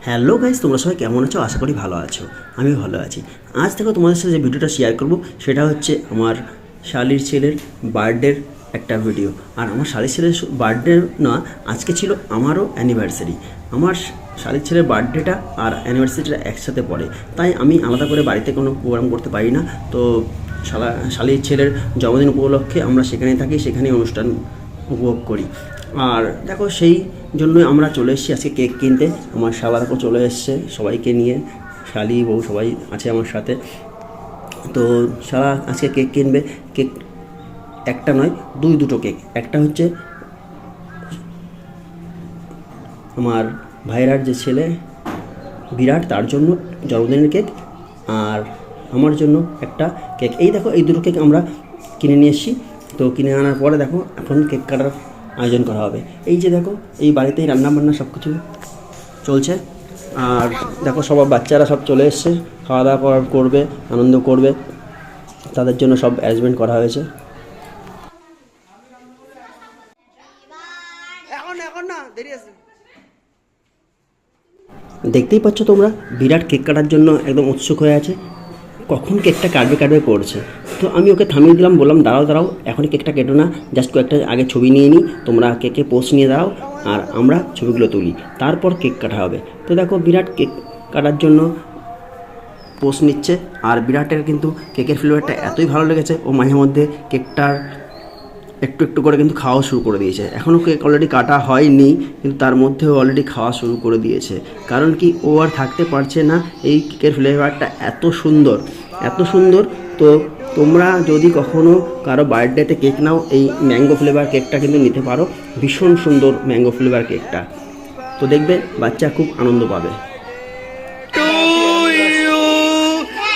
Hello guys, তোমরা সবাই কেমন আছো? আশা করি ভালো আছো। আমিও ভালো আছি। আজ থেকে তোমাদের সাথে যে ভিডিওটা শেয়ার করব সেটা হচ্ছে আমার শালির ছেলের বার্থডের একটা ভিডিও। আর আমার শালির ছেলের বার্থডে না, আজকে ছিল আমারও অ্যানিভার্সারি। আমার শালির ছেলের বার্থডেটা আর অ্যানিভার্সারিটা একসাথে পড়ে, তাই আমি আলাদা করে বাড়িতে কোনো প্রোগ্রাম করতে পারি না। তো শালির ছেলের জন্মদিন উপলক্ষে আমরা সেখানেই থাকি, সেখানেই অনুষ্ঠান উপভোগ করি। আর দেখো, সেই জন্যই আমরা চলে এসেছি আজকে কেক কিনতে। আমার শালারাও চলে এসছে সবাইকে নিয়ে, শালি বউ সবাই আছে আমার সাথে। তো শালা আজকে কেক কিনবে। কেক একটা নয়, দুটো কেক। একটা হচ্ছে আমার ভাইরার যে ছেলে বিরাট, তার জন্য জন্মদিনের কেক, আর আমার জন্য একটা কেক। এই দেখো, এই দুটো কেক আমরা কিনে নিয়ে এসেছি। তো কিনে আনার পরে দেখো এখন কেক কাটার আয়োজন করা হবে। এই যে দেখো, এই বাড়িতেই রান্নাবান্না সব কিছু চলছে। আর দেখো, সব বাচ্চারা সব চলে এসছে, খাওয়া দাওয়া করবে, আনন্দ করবে, তাদের জন্য সব অ্যারেঞ্জমেন্ট করা হয়েছে। এখন না, দেরি আছে। দেখতেই পাচ্ছ তোমরা, বিরাট কেক কাটার জন্য একদম উৎসুক হয়ে আছে, কখন কেকটা কাটবে করছে। তো আমি ওকে থামিয়ে দিলাম, বললাম দাঁড়াও, এখনই কেকটা কেটো না, জাস্ট কয়েকটা আগে ছবি নিয়ে নিই, তোমরা কেকে পোস্ট নিয়ে দাও আর আমরা ছবিগুলো তুলি, তারপর কেক কাটা হবে। তো দেখো, বিরাট কেক কাটার জন্য পোস্ট নিচ্ছে। আর বিরাটের কিন্তু কেকের ফ্লেভারটা এতই ভালো লেগেছে, ও মাঝে মধ্যে কেকটার একটু করে কিন্তু খাওয়া শুরু করে দিয়েছে। এখনও কেক অলরেডি কাটা হয়নি, কিন্তু তার মধ্যেও অলরেডি খাওয়া শুরু করে দিয়েছে। কারণ কি, ও আর থাকতে পারছে না, এই কেকের ফ্লেভারটা এত সুন্দর। তো তোমরা যদি কখনও কারো বার্থডেতে কেক নাও, এই ম্যাঙ্গো ফ্লেভার কেকটা কিন্তু নিতে পারো। ভীষণ সুন্দর ম্যাঙ্গো ফ্লেভার কেকটা। তো দেখবে বাচ্চা খুব আনন্দ পাবে।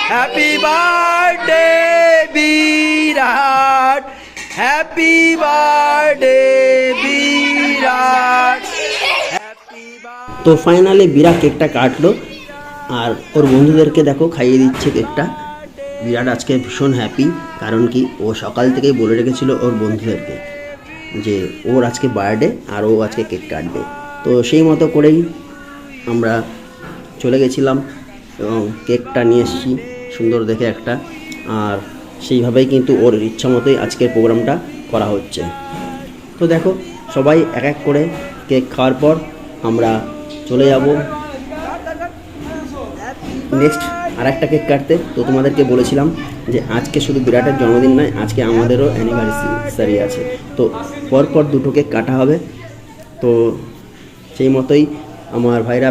হ্যাপি বার্থডে বিরাট, হ্যাপি বার্থডে বিরাট। তো ফাইনালি বিরাট কেকটা কাটলো, আর ওর বন্ধুদেরকে দেখো খাইয়ে দিচ্ছে কেকটা। বিরাট আজকে ভীষণ হ্যাপি, কারণ কি, ও সকাল থেকেই বলে রেখেছিল ওর বন্ধুদেরকে যে ওর আজকে বার্থডে আর ও আজকে কেক কাটবে। তো সেই মতো করেই আমরা চলে গেছিলাম এবং কেকটা নিয়ে এসেছি সুন্দর দেখে একটা। আর সেইভাবেই কিন্তু ওর ইচ্ছা মতোই আজকের প্রোগ্রামটা করা হচ্ছে। তো দেখো, সবাই এক এক করে কেক খাওয়ার পর আমরা চলে যাব নেক্সট আর একটা কেক কাটতে। তো তোমাদেরকে বলেছিলাম যে আজকে শুধু বিরাটের জন্মদিন নয়, আজকে আমাদেরও অ্যানিভার্সারি আছে। তো পরপর দুটো কেক কাটা হবে। তো সেই মতোই আমার ভাইরা